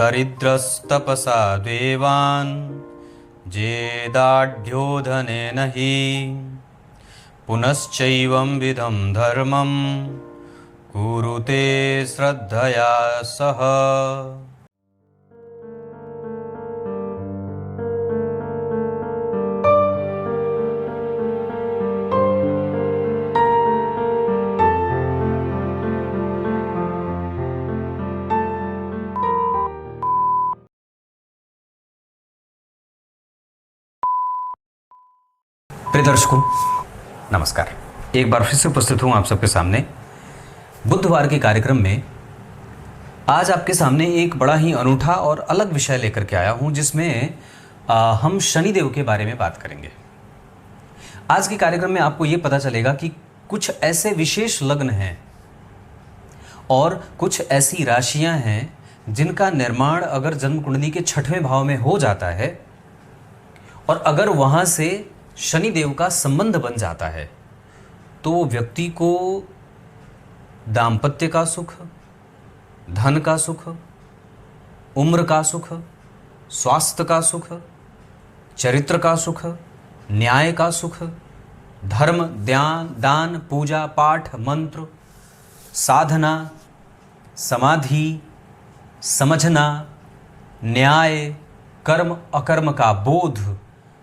दरिद्रस्तपसा देवान् जेदाढ्यो धनेन हि पुनश्चैवं विधं धर्मं कुरुते श्रद्धया सह। प्रिय दर्शकों नमस्कार, एक बार फिर से उपस्थित हूँ आप सबके सामने बुधवार के कार्यक्रम में। आज आपके सामने एक बड़ा ही अनूठा और अलग विषय लेकर के आया हूँ, जिसमें हम शनिदेव के बारे में बात करेंगे। आज के कार्यक्रम में आपको ये पता चलेगा कि कुछ ऐसे विशेष लग्न हैं और कुछ ऐसी राशियां हैं जिनका निर्माण अगर जन्म कुंडली के 6वें भाव में हो जाता है और अगर वहाँ से शनिदेव का संबंध बन जाता है तो वो व्यक्ति को दाम्पत्य का सुख, धन का सुख, उम्र का सुख, स्वास्थ्य का सुख, चरित्र का सुख, न्याय का सुख, धर्म, ध्यान, दान, पूजा पाठ, मंत्र, साधना, समाधि, समझना, न्याय, कर्म अकर्म का बोध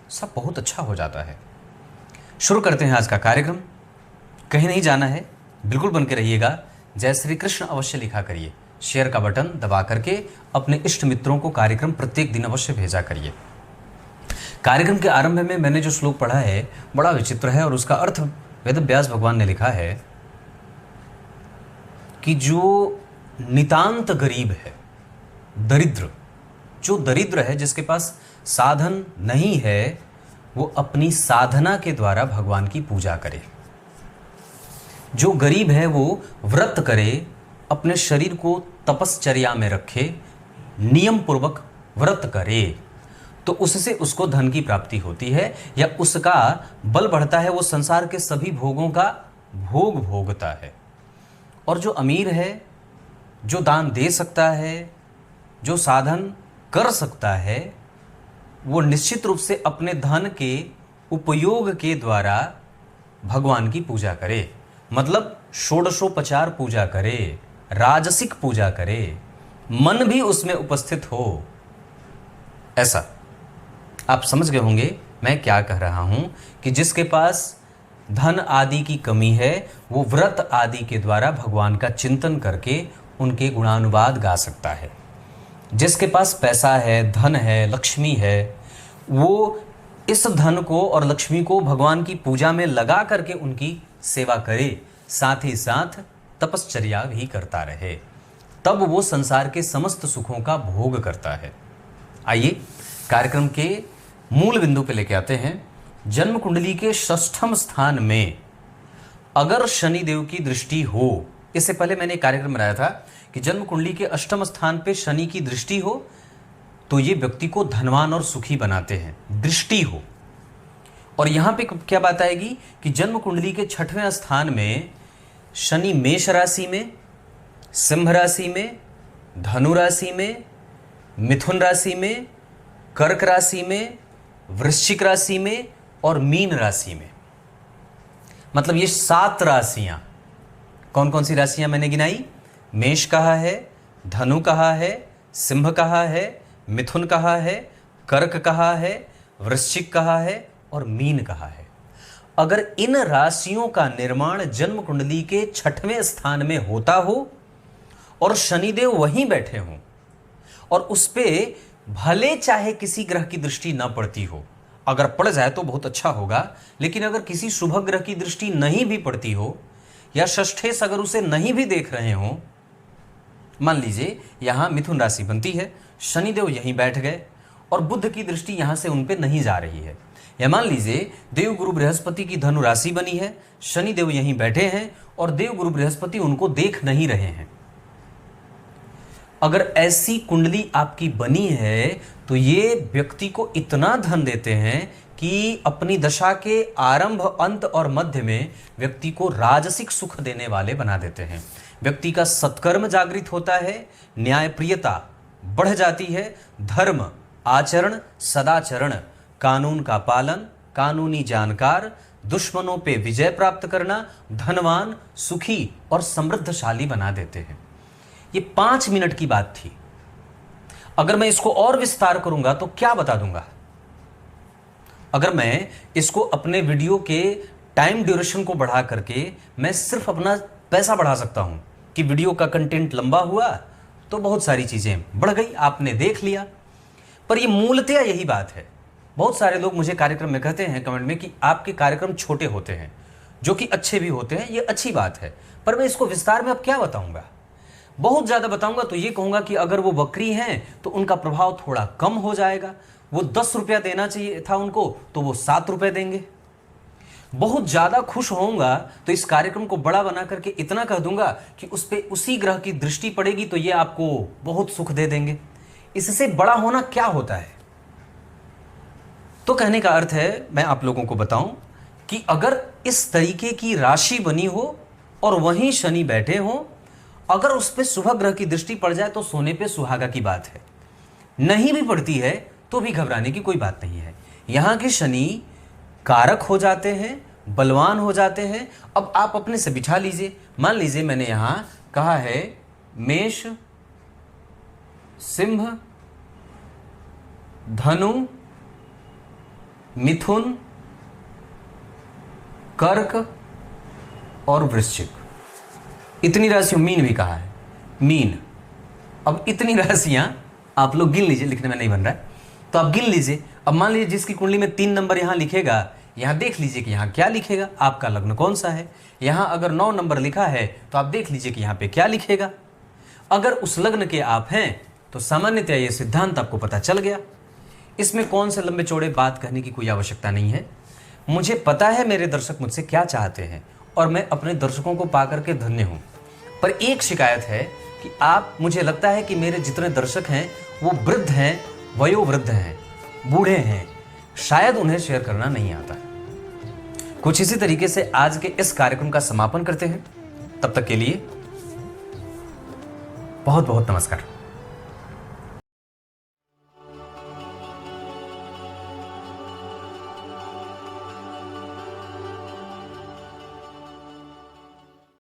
सब बहुत अच्छा हो जाता है। शुरू करते हैं आज का कार्यक्रम। कहीं नहीं जाना है, बिल्कुल बन के रहिएगा। जय श्री कृष्ण अवश्य लिखा करिए, शेयर का बटन दबा करके अपने इष्ट मित्रों को कार्यक्रम प्रत्येक दिन अवश्य भेजा करिए। कार्यक्रम के आरंभ में मैंने जो श्लोक पढ़ा है बड़ा विचित्र है और उसका अर्थ वेद व्यास भगवान ने लिखा है कि जो नितांत गरीब है, दरिद्र, जो दरिद्र है, जिसके पास साधन नहीं है, वो अपनी साधना के द्वारा भगवान की पूजा करे। जो गरीब है वो व्रत करे, अपने शरीर को तपश्चर्या में रखे, नियम पूर्वक व्रत करे, तो उससे उसको धन की प्राप्ति होती है या उसका बल बढ़ता है, वो संसार के सभी भोगों का भोग भोगता है। और जो अमीर है, जो दान दे सकता है, जो साधन कर सकता है, वो निश्चित रूप से अपने धन के उपयोग के द्वारा भगवान की पूजा करे। मतलब षोडशोपचार पूजा करे, राजसिक पूजा करे, मन भी उसमें उपस्थित हो। ऐसा आप समझ गए होंगे मैं क्या कह रहा हूं कि जिसके पास धन आदि की कमी है वो व्रत आदि के द्वारा भगवान का चिंतन करके उनके गुणानुवाद गा सकता है। जिसके पास पैसा है, धन है, लक्ष्मी है, वो इस धन को और लक्ष्मी को भगवान की पूजा में लगा करके उनकी सेवा करे, साथ ही साथ तपश्चर्या भी करता रहे, तब वो संसार के समस्त सुखों का भोग करता है। आइए कार्यक्रम के मूल बिंदु पे लेके आते हैं। जन्म कुंडली के 6वें स्थान में अगर शनिदेव की दृष्टि हो, इससे पहले मैंने एक कार्यक्रम बनाया था कि जन्म कुंडली के 8वें स्थान पे शनि की दृष्टि हो तो ये व्यक्ति को धनवान और सुखी बनाते हैं, दृष्टि हो। और यहां पे क्या बात आएगी कि जन्म कुंडली के 6वें स्थान में शनि मेष राशि में, सिंह राशि में, धनु राशि में, मिथुन राशि में, कर्क राशि में, वृश्चिक राशि में और मीन राशि में। मतलब ये 7 राशियां। कौन कौन सी राशियां मैंने गिनाई? मेष कहा है, धनु कहा है, सिंह कहा है, मिथुन कहा है, कर्क कहा है, वृश्चिक कहा है और मीन कहा है। अगर इन राशियों का निर्माण जन्म कुंडली के 6वें स्थान में होता हो और शनिदेव वहीं बैठे हों और उस पे भले चाहे किसी ग्रह की दृष्टि ना पड़ती हो, अगर पड़ जाए तो बहुत अच्छा होगा, लेकिन अगर किसी शुभ ग्रह की दृष्टि नहीं भी पड़ती हो या षष्ठेश अगर उसे नहीं भी देख रहे हों, मान लीजिए यहां मिथुन राशि बनती है, शनिदेव यहीं बैठ गए और बुध की दृष्टि यहां से उन पे नहीं जा रही है, या मान लीजिए देव गुरु बृहस्पति की धनु राशि बनी है, शनिदेव यहीं बैठे हैं और देव गुरु बृहस्पति उनको देख नहीं रहे हैं। अगर ऐसी कुंडली आपकी बनी है तो ये व्यक्ति को इतना धन देते हैं कि अपनी दशा के आरंभ, अंत और मध्य में व्यक्ति को राजसिक सुख देने वाले बना देते हैं। व्यक्ति का सत्कर्म जागृत होता है, न्यायप्रियता बढ़ जाती है धर्म, आचरण, सदाचरण, कानून का पालन, कानूनी जानकार, दुश्मनों पे विजय प्राप्त करना, धनवान, सुखी और समृद्धशाली बना देते हैं। ये 5 मिनट की बात थी। अगर मैं इसको और विस्तार करूंगा तो क्या बता दूंगा? अगर मैं इसको अपने वीडियो के टाइम ड्यूरेशन को बढ़ा करके मैं सिर्फ अपना पैसा बढ़ा सकता हूं कि वीडियो का कंटेंट लंबा हुआ तो बहुत सारी चीजें बढ़ गई, आपने देख लिया। पर ये मूलतः यही बात है। बहुत सारे लोग मुझे कार्यक्रम में कहते हैं कमेंट में कि आपके कार्यक्रम छोटे होते हैं, जो कि अच्छे भी होते हैं, ये अच्छी बात है, पर मैं इसको विस्तार में अब क्या बताऊंगा? बहुत ज्यादा बताऊंगा तो ये कहूंगा कि अगर वो बकरी हैं तो उनका प्रभाव थोड़ा कम हो जाएगा। वो 10 रुपया देना चाहिए था उनको तो वो 7 रुपये देंगे। बहुत ज्यादा खुश होऊंगा तो इस कार्यक्रम को बड़ा बना करके इतना कह दूंगा कि उस पे उसी ग्रह की दृष्टि पड़ेगी तो ये आपको बहुत सुख दे देंगे। इससे बड़ा होना क्या होता है? तो कहने का अर्थ है, मैं आप लोगों को बताऊं कि अगर इस तरीके की राशि बनी हो और वहीं शनि बैठे हो, अगर उस पे शुभ ग्रह की दृष्टि पड़ जाए तो सोने पे सुहागा की बात है। नहीं भी पड़ती है तो भी घबराने की कोई बात नहीं है। यहां के शनि कारक हो जाते हैं, बलवान हो जाते हैं। अब आप अपने से बिठा लीजिए। मान लीजिए मैंने यहां कहा है मेष, सिंह, धनु, मिथुन, कर्क और वृश्चिक। इतनी राशियों, मीन भी कहा है, मीन। अब इतनी राशियां आप लोग गिन लीजिए, लिखने में नहीं बन रहा है तो आप गिन लीजिए। अब मान लीजिए जिसकी कुंडली में 3 नंबर यहां लिखेगा, यहां देख लीजिए कि यहां क्या लिखेगा, आपका लग्न कौन सा है। यहां अगर 9 नंबर लिखा है तो आप देख लीजिए कि यहां पे क्या लिखेगा। अगर उस लग्न के आप हैं तो सामान्यतः यह सिद्धांत आपको पता चल गया। इसमें कौन से लंबे चौड़े बात कहने की कोई आवश्यकता नहीं है। मुझे पता है मेरे दर्शक मुझसे क्या चाहते हैं और मैं अपने दर्शकों को पाकर के धन्य हूं। पर एक शिकायत है कि मुझे लगता है कि मेरे जितने दर्शक हैं वो वृद्ध हैं, वयोवृद्ध हैं, बूढ़े हैं, शायद उन्हें शेयर करना नहीं आता। कुछ इसी तरीके से आज के इस कार्यक्रम का समापन करते हैं। तब तक के लिए बहुत बहुत नमस्कार।